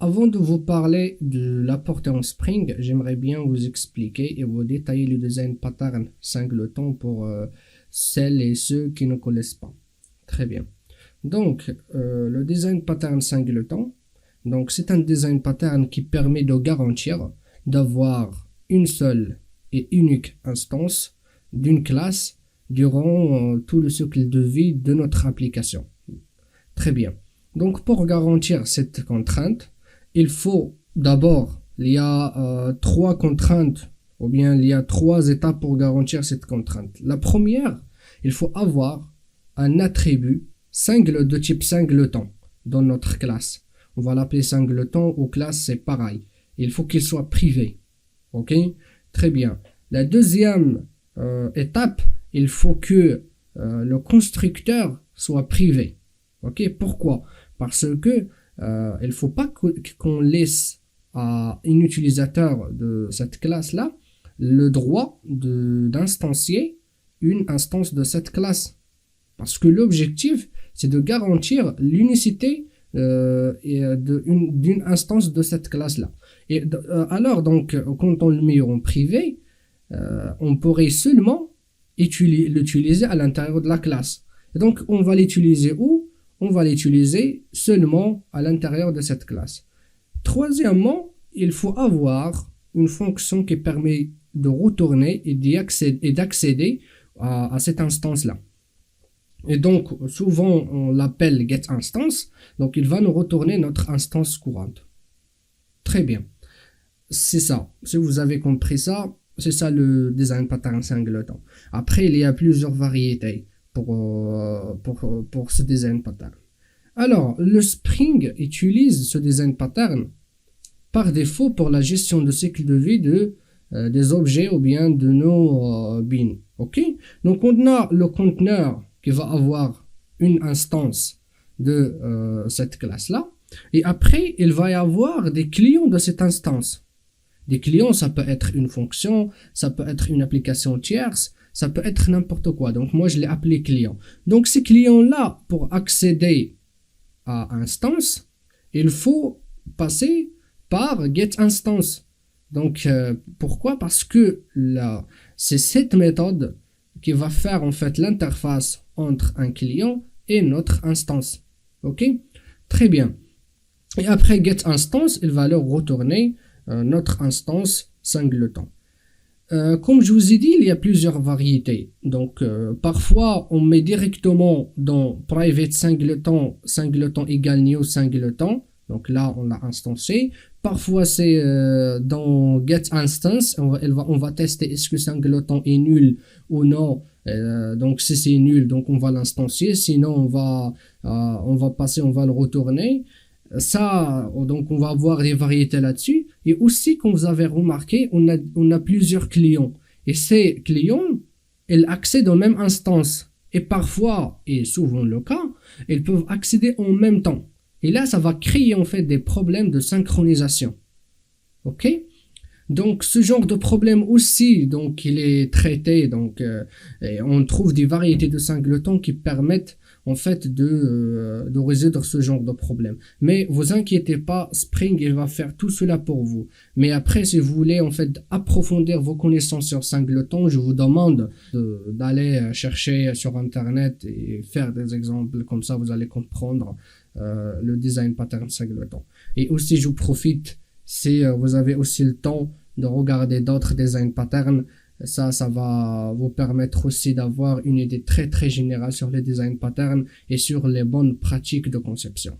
Avant de vous parler de la portée en Spring, j'aimerais bien vous expliquer et vous détailler le design pattern singleton pour celles et ceux qui ne connaissent pas. Très bien. Donc, le design pattern singleton, donc c'est un design pattern qui permet de garantir d'avoir une seule et unique instance d'une classe durant tout le cycle de vie de notre application. Très bien. Donc, pour garantir cette contrainte, il faut d'abord, il y a trois contraintes, ou bien il y a trois étapes pour garantir cette contrainte. La première, il faut avoir un attribut de type singleton dans notre classe. On va l'appeler singleton ou classe, c'est pareil. Il faut qu'il soit privé. Ok? Très bien. La deuxième étape, il faut que le constructeur soit privé. Ok? Pourquoi? Parce que il faut pas qu'on laisse à un utilisateur de cette classe-là le droit d'instancier une instance de cette classe. Parce que l'objectif, c'est de garantir l'unicité d'une instance de cette classe-là. Et alors, donc, quand on le met en privé, on pourrait seulement l'utiliser à l'intérieur de la classe. Et donc, on va l'utiliser où? On va l'utiliser seulement à l'intérieur de cette classe. Troisièmement, il faut avoir une fonction qui permet de retourner et d'accéder à cette instance-là. Et donc, souvent, on l'appelle getInstance. Donc, il va nous retourner notre instance courante. Très bien. C'est ça. Si vous avez compris ça, c'est ça le design pattern singleton. Après, il y a plusieurs variétés pour ce design pattern. Alors, le Spring utilise ce design pattern par défaut pour la gestion de cycle de vie des objets ou bien de nos bins. Ok? Donc, on a le conteneur qui va avoir une instance de cette classe-là. Et après, il va y avoir des clients de cette instance. Des clients, ça peut être une fonction, ça peut être une application tierce, ça peut être n'importe quoi. Donc, moi, je l'ai appelé client. Donc, ces clients-là, pour accéder à instance, il faut passer par getInstance. Donc, pourquoi? Parce que là, c'est cette méthode qui va faire en fait l'interface entre un client et notre instance. Ok? Très bien. Et après getInstance, il va leur retourner notre instance singleton. Comme je vous ai dit, il y a plusieurs variétés. Donc, parfois, on met directement dans private singleton, singleton égale new singleton. Donc là, on l'a instancé. Parfois, c'est dans getInstance. On va tester est-ce que singleton est nul ou non. Donc, si c'est nul, donc on va l'instancier. Sinon, on va passer, on va le retourner. Ça, donc on va avoir des variétés là-dessus. Et aussi, comme vous avez remarqué, on a plusieurs clients. Et ces clients, ils accèdent aux mêmes instances. Et parfois, et souvent le cas, ils peuvent accéder en même temps. Et là, ça va créer en fait des problèmes de synchronisation. Ok? Donc, ce genre de problème aussi, donc, il est traité. Donc, et on trouve des variétés de singletons qui permettent en fait de résoudre ce genre de problème. Mais vous inquiétez pas, Spring il va faire tout cela pour vous. Mais après, si vous voulez en fait approfondir vos connaissances sur singleton, je vous demande d'aller chercher sur internet et faire des exemples, comme ça vous allez comprendre le design pattern singleton. Et aussi, je vous profite, si vous avez aussi le temps de regarder d'autres design patterns, ça va vous permettre aussi d'avoir une idée très très générale sur les design patterns et sur les bonnes pratiques de conception.